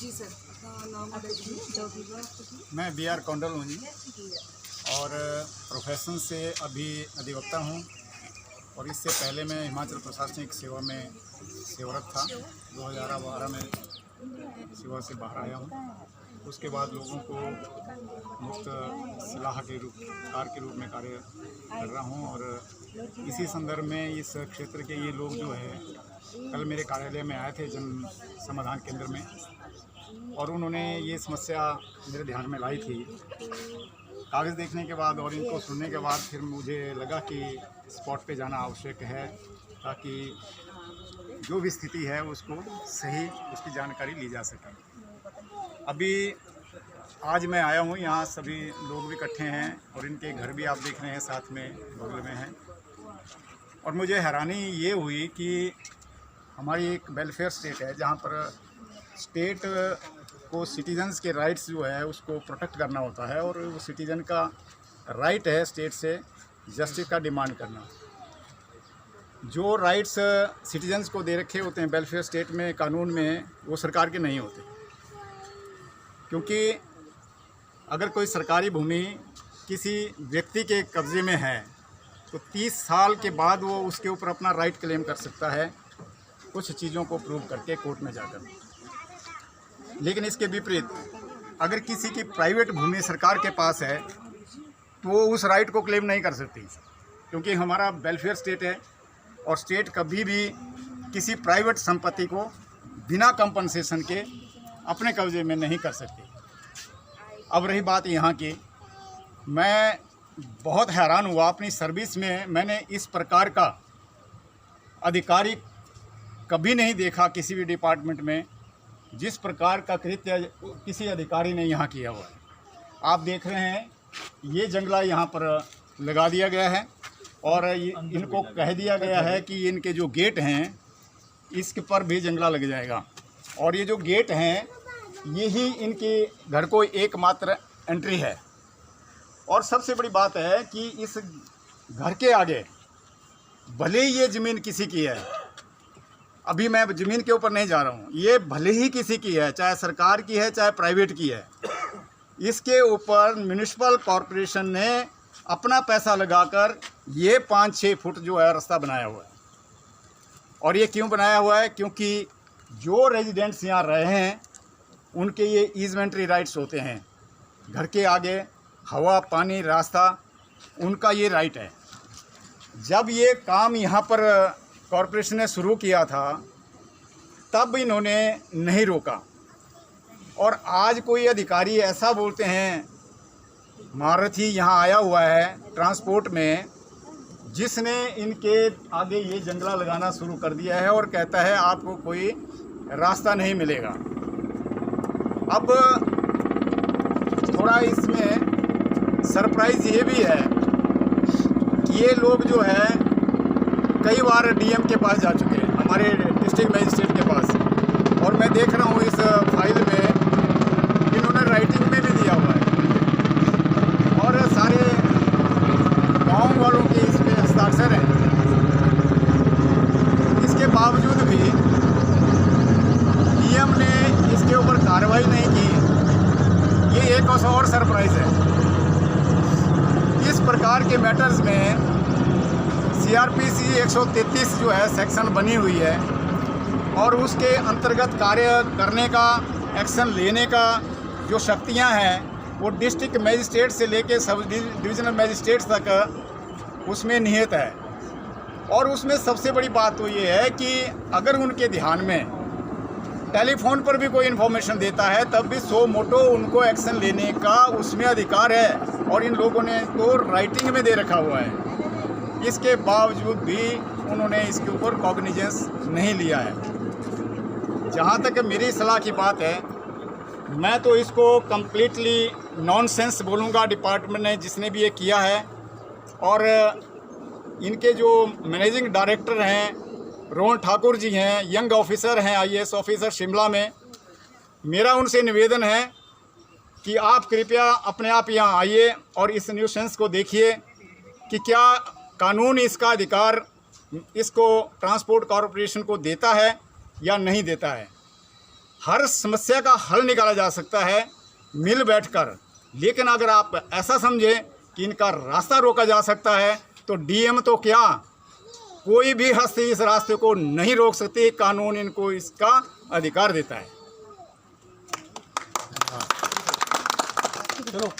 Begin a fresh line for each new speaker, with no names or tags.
जी sir, अपना नाम बताइए।
मैं BR कौंडल हूँ जी, और प्रोफेशन से अभी अधिवक्ता हूँ। और इससे पहले मैं हिमाचल प्रशासनिक सेवा में सेवारत था। 2012 में सेवा से बाहर आया हूँ। उसके बाद लोगों को मुफ्त सलाह के कार के रूप में कार्य कर रहा हूँ। और इसी संदर्भ में इस क्षेत्र के ये लोग जो है कल मेरे कार्यालय में आए थे, जन समाधान केंद्र में, और उन्होंने ये समस्या मेरे ध्यान में लाई थी। कागज़ देखने के बाद और इनको सुनने के बाद फिर मुझे लगा कि स्पॉट पे जाना आवश्यक है, ताकि जो भी स्थिति है उसको सही उसकी जानकारी ली जा सके। अभी आज मैं आया हूँ, यहाँ सभी लोग भी इकट्ठे हैं और इनके घर भी आप देख रहे हैं साथ में बगल में हैं। और मुझे हैरानी ये हुई कि हमारी एक वेलफेयर स्टेट है, जहाँ पर स्टेट को सिटीजन्स के राइट्स जो है उसको प्रोटेक्ट करना होता है, और वो सिटीजन का राइट है स्टेट से जस्टिस का डिमांड करना। जो राइट्स सिटीजन्स को दे रखे होते हैं वेलफेयर स्टेट में, कानून में, वो सरकार के नहीं होते। क्योंकि अगर कोई सरकारी भूमि किसी व्यक्ति के कब्ज़े में है तो 30 साल के बाद वो उसके ऊपर अपना राइट क्लेम कर सकता है, कुछ चीज़ों को प्रूव करके कोर्ट में जाकर। लेकिन इसके विपरीत अगर किसी की प्राइवेट भूमि सरकार के पास है तो वो उस राइट को क्लेम नहीं कर सकती, क्योंकि हमारा वेलफेयर स्टेट है और स्टेट कभी भी किसी प्राइवेट संपत्ति को बिना कंपनसेशन के अपने कब्जे में नहीं कर सकती। अब रही बात यहाँ की, मैं बहुत हैरान हुआ अपनी सर्विस में, मैंने इस प्रकार का अधिकारी कभी नहीं देखा किसी भी डिपार्टमेंट में, जिस प्रकार का कृत्य किसी अधिकारी ने यहाँ किया हुआ है। आप देख रहे हैं ये जंगला यहाँ पर लगा दिया गया है, और इनको कह दिया गया है कि इनके जो गेट हैं इसके पर भी जंगला लग जाएगा। और ये जो गेट हैं यही इनके घर को एकमात्र एंट्री है। और सबसे बड़ी बात है कि इस घर के आगे भले ही ये ज़मीन किसी की है, अभी मैं ज़मीन के ऊपर नहीं जा रहा हूँ, ये भले ही किसी की है, चाहे सरकार की है चाहे प्राइवेट की है, इसके ऊपर म्युनिसिपल कॉरपोरेशन ने अपना पैसा लगाकर ये 5-6 फुट जो है रास्ता बनाया हुआ है। और ये क्यों बनाया हुआ है? क्योंकि जो रेजिडेंट्स यहाँ रहे हैं उनके ये ईजमेंट्री राइट्स होते हैं। घर के आगे हवा, पानी, रास्ता, उनका ये राइट है। जब ये काम यहाँ पर कॉरपोरेशन ने शुरू किया था तब इन्होंने नहीं रोका, और आज कोई अधिकारी ऐसा बोलते हैं, महारथी यहाँ आया हुआ है ट्रांसपोर्ट में, जिसने इनके आगे ये जंगला लगाना शुरू कर दिया है और कहता है आपको कोई रास्ता नहीं मिलेगा। अब थोड़ा इसमें सरप्राइज़ ये भी है कि ये लोग जो है कई बार डीएम के पास जा चुके हैं, हमारे डिस्ट्रिक्ट मजिस्ट्रेट के पास, और मैं देख रहा हूँ इस फाइल में इन्होंने राइटिंग में भी दिया हुआ है, और सारे गांव वालों के इस पर हस्ताक्षर हैं। इसके बावजूद भी डीएम ने इसके ऊपर कार्रवाई नहीं की। ये एक और सरप्राइज़ है। इस प्रकार के मैटर्स में CRPC 133 जो है सेक्शन बनी हुई है, और उसके अंतर्गत कार्य करने का, एक्शन लेने का जो शक्तियां हैं वो डिस्ट्रिक्ट मजिस्ट्रेट से लेके सब डिविजनल मजिस्ट्रेट तक उसमें निहित है। और उसमें सबसे बड़ी बात तो ये है कि अगर उनके ध्यान में टेलीफोन पर भी कोई इन्फॉर्मेशन देता है तब भी सो मोटो उनको एक्शन लेने का उसमें अधिकार है, और इन लोगों ने तो राइटिंग में दे रखा हुआ है। इसके बावजूद भी उन्होंने इसके ऊपर कॉग्निजेंस नहीं लिया है। जहाँ तक मेरी सलाह की बात है, मैं तो इसको कम्प्लीटली नॉनसेंस बोलूँगा डिपार्टमेंट ने जिसने भी ये किया है। और इनके जो मैनेजिंग डायरेक्टर हैं रोहन ठाकुर जी हैं, यंग ऑफिसर हैं, IAS ऑफिसर शिमला में, मेरा उनसे निवेदन है कि आप कृपया अपने आप यहाँ आइए और इस न्यूसेंस को देखिए कि क्या कानून इसका अधिकार इसको ट्रांसपोर्ट कॉरपोरेशन को देता है या नहीं देता है। हर समस्या का हल निकाला जा सकता है मिल बैठकर। लेकिन अगर आप ऐसा समझें कि इनका रास्ता रोका जा सकता है तो डीएम तो क्या, कोई भी हस्ती इस रास्ते को नहीं रोक सकती। कानून इनको इसका अधिकार देता है। चलो।